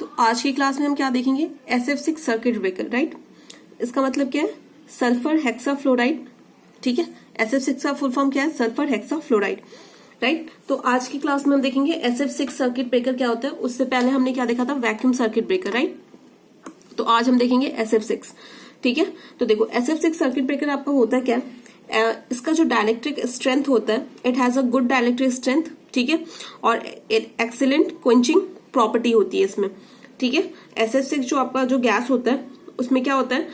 तो आज की क्लास में हम क्या देखेंगे, SF6 सर्किट ब्रेकर, राइट। इसका मतलब क्या है, सल्फर हेक्साफ्लोराइड, ठीक है। SF6 का फुल फॉर्म क्या है, सल्फर हेक्साफ्लोराइड, राइट। तो आज की क्लास में हम देखेंगे SF6 सर्किट ब्रेकर क्या होता है। उससे पहले हमने क्या देखा था, वैक्यूम सर्किट ब्रेकर, राइट। तो आज हम देखेंगे SF6, ठीक है। तो देखो SF6 सर्किट ब्रेकर आपका होता है क्या, इसका जो डाइलेक्ट्रिक स्ट्रेंथ होता है, it has a good dielectric strength, ठीक है, और एक्सीलेंट क्वेंचिंग प्रॉपर्टी होती है इसमें, ठीक है। SF6 जो आपका जो गैस होता है उसमें क्या होता है,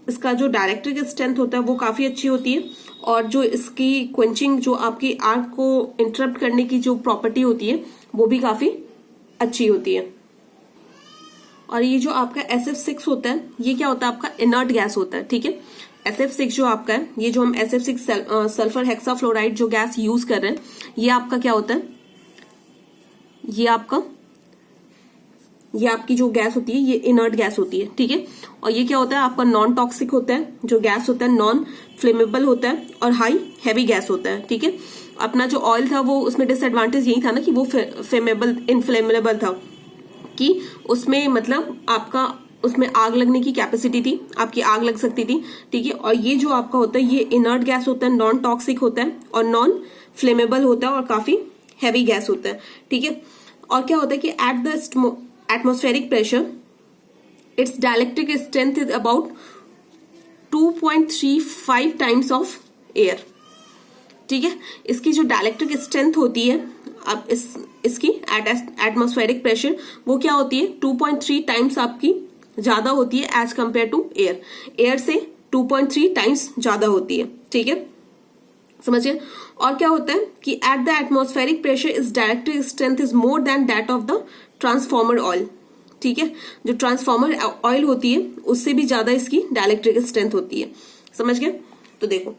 इसका जो डाइलेक्ट्रिक स्ट्रेंथ होता है वो काफी अच्छी होती है, और जो इसकी क्वेंचिंग, जो आपकी आग को इंटरप्ट करने की जो प्रॉपर्टी होती है वो भी काफी अच्छी होती है। और ये जो आपका SF6 होता है, ये क्या होता है, आपका इनर्ट गैस होता है, ठीक है। SF6 जो आपका है, ये जो हम SF6 सल्फर हेक्साफ्लोराइड जो गैस यूज कर रहे हैं, ये आपका क्या होता है, ये आपकी जो गैस होती है ये इनर्ट गैस होती है, ठीक है। और ये क्या होता है, आपका नॉन टॉक्सिक होता है, जो गैस होता है नॉन फ्लेमेबल होता है, और हाई हैवी गैस होता है, ठीक है। अपना जो ऑयल था वो, उसमें डिसएडवांटेज यही था ना कि वो इनफ्लेमेबल था, कि उसमें मतलब आपका उसमें आग लगने की कैपेसिटी थी, आपकी आग लग सकती थी, ठीक है। और ये जो आपका होता है ये इनर्ट गैस होता है, नॉन टॉक्सिक होता है और नॉन फ्लेमेबल होता है और काफी हैवी गैस होता है, ठीक है। और क्या होता है कि at the atmospheric pressure it's dielectric strength is about 2.35 times of air, ठीक है। इसकी जो डाइलेक्ट्रिक स्ट्रेंथ होती है, अब इसकी एटमॉस्फेरिक प्रेशर वो क्या होती है, 2.3 टाइम्स आपकी ज्यादा होती है एज कंपेयर टू एयर से 2.3 टाइम्स ज्यादा होती है, ठीक है, समझिए। और क्या होता है कि at the atmospheric pressure is dielectric strength is more than that of the transformer oil, ठीक है। जो ट्रांसफॉर्मर ऑयल होती है उससे भी ज्यादा इसकी डाइलेक्ट्रिक स्ट्रेंथ होती है, समझ गए। तो देखो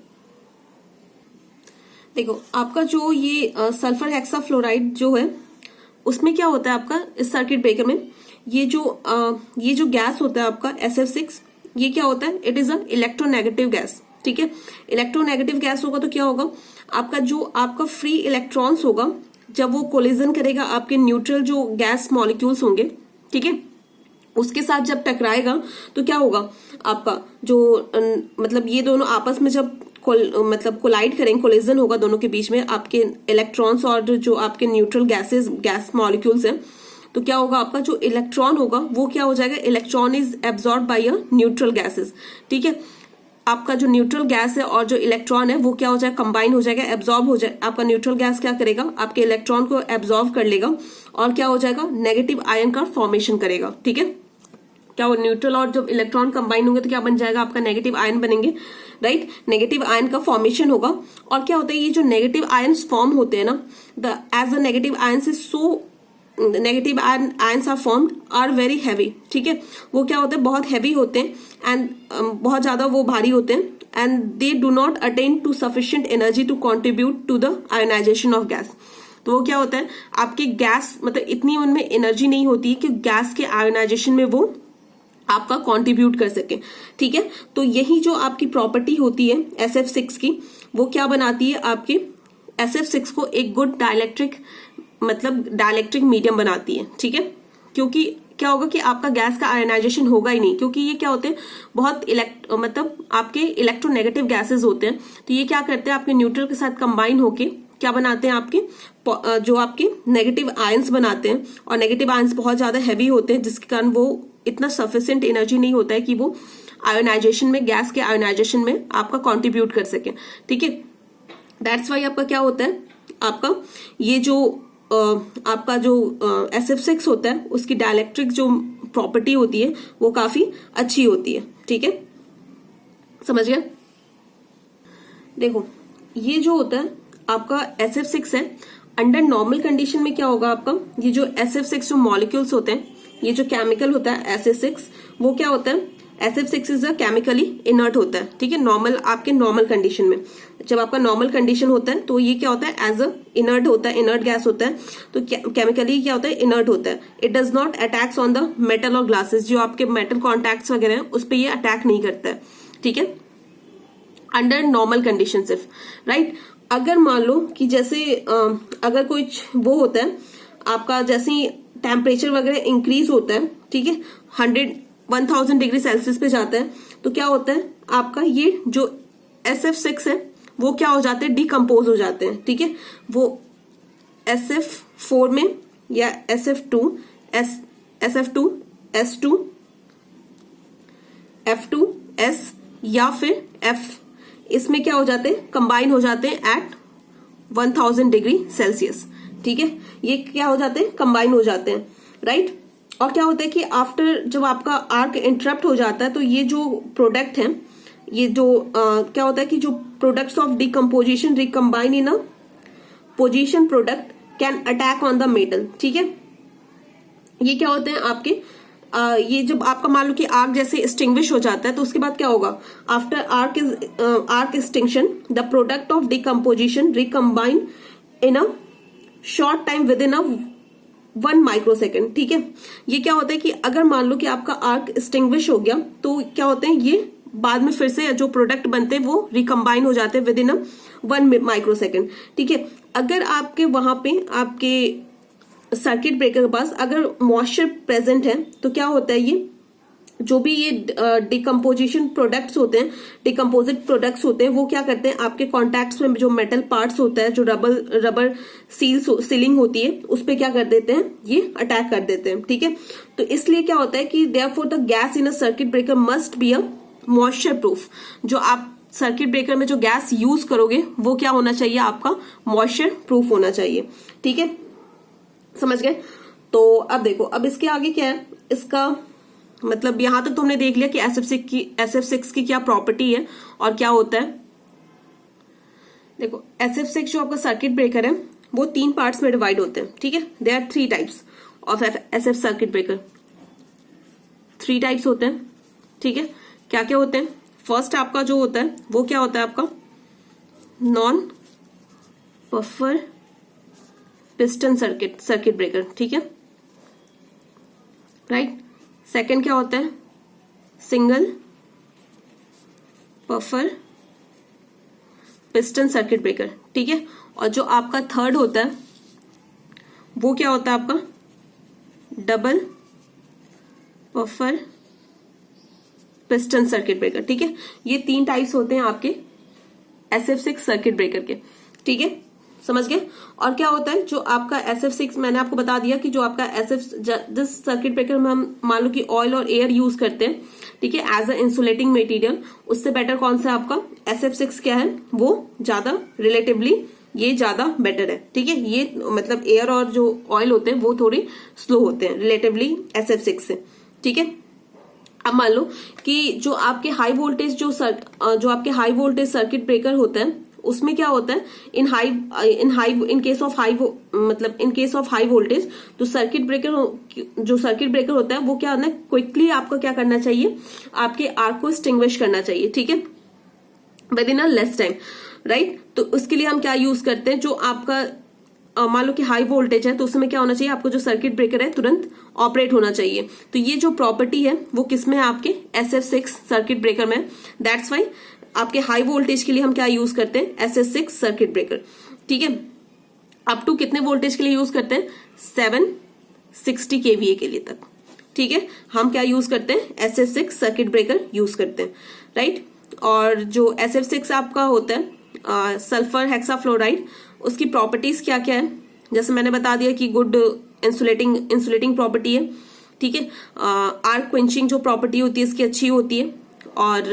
आपका जो ये सल्फर हेक्साफ्लोराइड जो है, उसमें क्या होता है आपका इस सर्किट ब्रेकर में, ये जो गैस होता है आपका SF6, ये क्या होता है, it is a electronegative gas, ठीक है। इलेक्ट्रोनेगेटिव गैस होगा तो क्या होगा, आपका फ्री इलेक्ट्रॉन्स होगा, जब वो कोलिजन करेगा आपके न्यूट्रल जो गैस मॉलिक्यूल्स होंगे, ठीक है, उसके साथ जब टकराएगा तो क्या होगा, आपका जो मतलब ये दोनों आपस में जब कोलाइड करेंगे, कोलिजन होगा दोनों के बीच में, आपके इलेक्ट्रॉन्स और जो आपके न्यूट्रल गैस मॉलिक्यूल्स हैं, तो क्या होगा, आपका जो इलेक्ट्रॉन होगा वो क्या हो जाएगा, electron is absorb by a neutral gases, ठीक है। आपका जो न्यूट्रल गैस है और जो इलेक्ट्रॉन है वो क्या हो जाएगा, कंबाइन हो जाएगा, एब्जॉर्ब हो जाए, आपका न्यूट्रल गैस क्या करेगा, आपके इलेक्ट्रॉन को एब्जॉर्ब कर लेगा और क्या हो जाएगा, नेगेटिव आयन का फॉर्मेशन करेगा, ठीक है। क्या वो न्यूट्रल और जब इलेक्ट्रॉन कंबाइन होंगे तो क्या बन जाएगा, आपका नेगेटिव आयन बनेंगे, राइट। नेगेटिव आयन का फॉर्मेशन होगा। और क्या होता है, ये जो नेगेटिव आयन्स फॉर्म होते हैं ना, as the negative ions is so negative ions are formed are very heavy, ठीक है। वो क्या होते हैं, बहुत हैवी होते हैं एंड बहुत ज्यादा वो भारी होते हैं, and they do not attain to sufficient energy to contribute to the ionization of gas. तो वो क्या होता है, आपके गैस मतलब इतनी उनमें एनर्जी नहीं होती है कि गैस के आयोनाइजेशन में वो आपका कंट्रीब्यूट कर सके, ठीक है। तो यही जो आपकी प्रॉपर्टी होती है SF6 की, वो क्या बनाती है, आपके SF6 को एक गुड डाइलेक्ट्रिक मीडियम बनाती है, ठीक है। क्योंकि क्या होगा कि आपका गैस का आयनाइजेशन होगा ही नहीं, क्योंकि ये क्या होते हैं, बहुत मतलब आपके इलेक्ट्रोनेगेटिव गैसेस होते हैं, तो ये क्या करते हैं, आपके न्यूट्रल के साथ कंबाइन होके क्या बनाते हैं, आपके जो आपके नेगेटिव आयंस बनाते हैं, और नेगेटिव आयंस बहुत ज्यादा हैवी होते हैं, जिसके कारण वो इतना सफिशिएंट एनर्जी नहीं होता है कि वो आयोनाइजेशन में, गैस के आयोनाइजेशन में आपका कंट्रीब्यूट कर सके, ठीक है। दैट्स वाई आपका क्या होता है, आपका ये जो आपका जो SF6 होता है उसकी डाइलेक्ट्रिक जो प्रॉपर्टी होती है वो काफी अच्छी होती है, ठीक है, समझ गए। देखो ये जो होता है आपका SF6 है, अंडर नॉर्मल कंडीशन में क्या होगा, आपका ये जो SF6 जो मॉलिक्यूल्स होते हैं, ये जो केमिकल होता है SF6, वो क्या होता है, SF6 is a chemically inert होता है, ठीक है। नॉर्मल आपके नॉर्मल कंडीशन में, जब आपका नॉर्मल कंडीशन होता है तो ये क्या होता है, एज अ इनर्ट होता है, इनर्ट गैस होता है, तो केमिकली क्या होता है, इनर्ट होता है। It does not attacks on the metal और ग्लासेस, जो आपके मेटल कॉन्टैक्ट्स वगैरह हैं उस पर ये अटैक नहीं करता है, ठीक है, अंडर नॉर्मल कंडीशन सिर्फ, राइट। अगर मान लो कि जैसे अगर कोई वो होता है आपका, जैसे टेम्परेचर वगैरह इंक्रीज होता है, ठीक है, 1000 डिग्री सेल्सियस पे जाता है, तो क्या होता है आपका ये जो SF6 है वो क्या हो जाते हैं, डिकम्पोज हो जाते हैं, ठीक है, वो SF4 में या SF2 SF2 S2 F2 S या फिर F, इसमें क्या हो जाते हैं, कंबाइन हो जाते हैं एट 1000 डिग्री सेल्सियस, ठीक है, ये क्या हो जाते हैं, कंबाइन हो जाते हैं, राइट। और क्या होता है कि आफ्टर जब आपका आर्क इंटरप्ट हो जाता है तो ये जो प्रोडक्ट है, ये जो क्या होता है कि जो products of decomposition recombine in a position product can attack on the metal, ठीक है। ये क्या होते हैं आपके ये जब आपका मान लो कि आर्क जैसे एक्सटिंग्विश हो जाता है तो उसके बाद क्या होगा, after arc extinction the product of decomposition recombine in a short time with in a 1 microsecond, ठीक है। ये क्या होता है कि अगर मान लो कि आपका आर्क एक्सटिंग्विश हो गया तो क्या होते हैं, ये बाद में फिर से जो प्रोडक्ट बनते हैं वो रिकम्बाइन हो जाते हैं विद इन अ 1 माइक्रोसेकंड, ठीक है। अगर आपके वहां पे आपके सर्किट ब्रेकर के पास अगर मॉइस्चर प्रेजेंट है तो क्या होता है, ये जो भी ये डिकम्पोजिशन प्रोडक्ट्स होते हैं, डिकम्पोजिट प्रोडक्ट्स होते हैं, वो क्या करते हैं आपके कॉन्टैक्ट्स में जो मेटल पार्ट्स होता है, जो रबर सीलिंग होती है, उस पे क्या कर देते हैं, ये अटैक कर देते हैं, ठीक है। तो इसलिए क्या होता है कि therefore the gas in a circuit breaker must be a moisture proof. जो आप सर्किट ब्रेकर में जो गैस यूज करोगे वो क्या होना चाहिए, आपका मॉइस्चर प्रूफ होना चाहिए, ठीक है, समझ गए। तो अब देखो, अब इसके आगे क्या है, इसका मतलब यहां तक तो हमने देख लिया कि SF6 की क्या प्रॉपर्टी है और क्या होता है। देखो SF6 जो आपका सर्किट ब्रेकर है वो 3 पार्ट्स में डिवाइड होते हैं, ठीक है। There are 3 types of SF circuit breaker, 3 types होते हैं, ठीक है। क्या क्या होते हैं, फर्स्ट आपका जो होता है वो क्या होता है, आपका non buffer piston circuit breaker, ठीक है, राइट। सेकंड क्या होता है, single buffer piston circuit breaker, ठीक है। और जो आपका थर्ड होता है वो क्या होता है, आपका double buffer piston circuit breaker, ठीक है। ये 3 टाइप्स होते हैं आपके SF6 सर्किट ब्रेकर के, ठीक है, समझ गए। और क्या होता है, जो आपका SF6 मैंने आपको बता दिया कि जो आपका जिस सर्किट ब्रेकर में हम मान लो कि ऑयल और एयर यूज करते हैं, ठीक है, एज अ इंसुलेटिंग मटेरियल, उससे बेटर कौन सा आपका SF6 क्या है, वो ज्यादा रिलेटिवली ये ज्यादा बेटर है, ठीक है। ये मतलब एयर और जो ऑयल होते हैं वो थोड़े स्लो होते हैं रिलेटिवली SF6 से, ठीक है। अब मान लो कि जो आपके हाई वोल्टेज जो आपके हाई वोल्टेज सर्किट ब्रेकर होता है उसमें क्या होता है, in case of high voltage तो सर्किट ब्रेकर होता है वो क्या होता है, क्विकली आपको क्या करना चाहिए, आपके आर्क को एक्सटिंग्विश करना चाहिए, ठीक है, with in a less time, right. तो उसके लिए हम क्या यूज करते हैं, जो आपका मान लो कि हाई वोल्टेज है तो उसमें क्या होना चाहिए, आपको जो सर्किट ब्रेकर है तुरंत ऑपरेट होना चाहिए। तो ये जो प्रॉपर्टी है वो किसमें है, आपके SF6 सर्किट ब्रेकर में। दैट्स वाई आपके हाई वोल्टेज के लिए हम क्या यूज करते हैं, SF6 सर्किट ब्रेकर, ठीक है। अप टू कितने वोल्टेज के लिए यूज करते हैं, 760 kVA के लिए तक, ठीक है, हम क्या यूज करते हैं, SF6 सर्किट ब्रेकर यूज करते हैं, राइट। और जो SF6 आपका होता है सल्फर हेक्साफ्लोराइड, उसकी प्रॉपर्टीज क्या क्या है, जैसे मैंने बता दिया कि गुड इंसुलेटिंग प्रॉपर्टी है, ठीक है। आर्क क्वेंचिंग जो प्रॉपर्टी होती है इसकी अच्छी होती है। और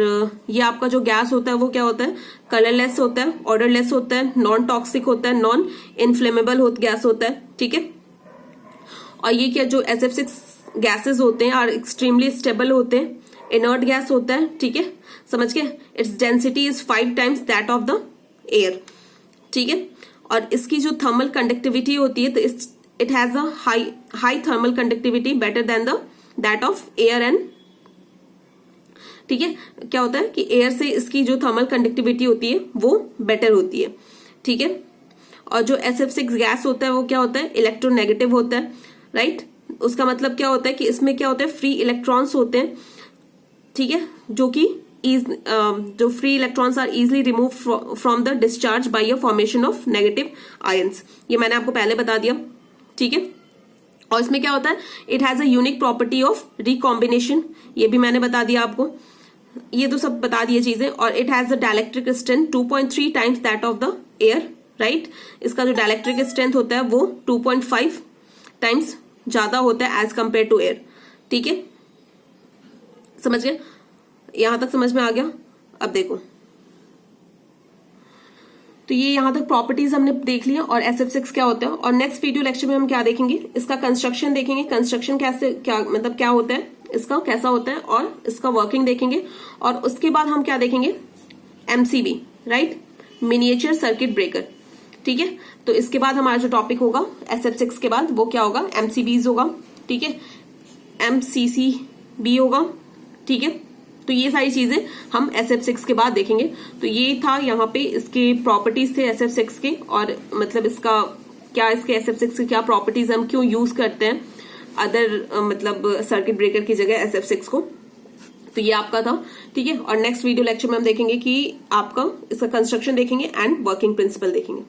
ये आपका जो गैस होता है वो क्या होता है, कलरलेस होता है, ऑर्डरलेस होता है, नॉन टॉक्सिक होता है, नॉन इन्फ्लेमेबल गैस होता है, ठीक है। और ये क्या जो SF6 गैसेस होते हैं आर एक्सट्रीमली स्टेबल होते हैं, इनर्ट गैस होता है, ठीक है, समझ के। Its density is 5 times that of the air, ठीक है। और इसकी जो थर्मल कंडक्टिविटी होती है तो it has a high thermal conductivity better than that of air and, ठीक है। क्या होता है कि एयर से इसकी जो थर्मल कंडक्टिविटी होती है वो बेटर होती है, ठीक है। और जो SF6 गैस होता है वो क्या होता है, इलेक्ट्रोनेगेटिव होता है, राइट। उसका मतलब क्या होता है कि इसमें क्या होता है, फ्री इलेक्ट्रॉन्स होते हैं, ठीक है, जो free electrons are easily remove from the discharge by a formation of negative ions. ये मैंने आपको पहले बता दिया, ठीक है। और इसमें क्या होता है, it has a unique property of recombination, ये भी मैंने बता दिया आपको, ये तो सब बता दिए चीजें। और it has the dielectric strength 2.3 times that of the air, right. इसका जो डाइलेक्ट्रिक स्ट्रेंथ होता है वो 2.5 टाइम्स ज्यादा होता है एज कंपेयर टू एयर, ठीक है, समझ गए, यहां तक समझ में आ गया। अब देखो, तो ये यहां तक प्रॉपर्टीज हमने देख लिया और SF6 क्या होता है। और नेक्स्ट वीडियो लेक्चर में हम क्या देखेंगे, इसका कंस्ट्रक्शन देखेंगे, कंस्ट्रक्शन कैसे, क्या मतलब क्या होता है इसका, कैसा होता है, और इसका वर्किंग देखेंगे। और उसके बाद हम क्या देखेंगे, MCB, right, miniature circuit breaker, ठीक है। तो इसके बाद हमारा जो टॉपिक होगा SF6 के बाद वो क्या होगा, MCBs होगा, ठीक है, MCCB होगा, ठीक है। तो ये सारी चीजें हम SF6 के बाद देखेंगे। तो ये था यहाँ पे इसके प्रॉपर्टीज थे SF6 के, और मतलब इसका क्या, इसके SF6 के क्या प्रॉपर्टीज, हम क्यों यूज करते हैं अदर मतलब सर्किट ब्रेकर की जगह SF6 को। तो ये आपका था, ठीक है। और नेक्स्ट वीडियो लेक्चर में हम देखेंगे कि आपका इसका कंस्ट्रक्शन देखेंगे एंड वर्किंग प्रिंसिपल देखेंगे।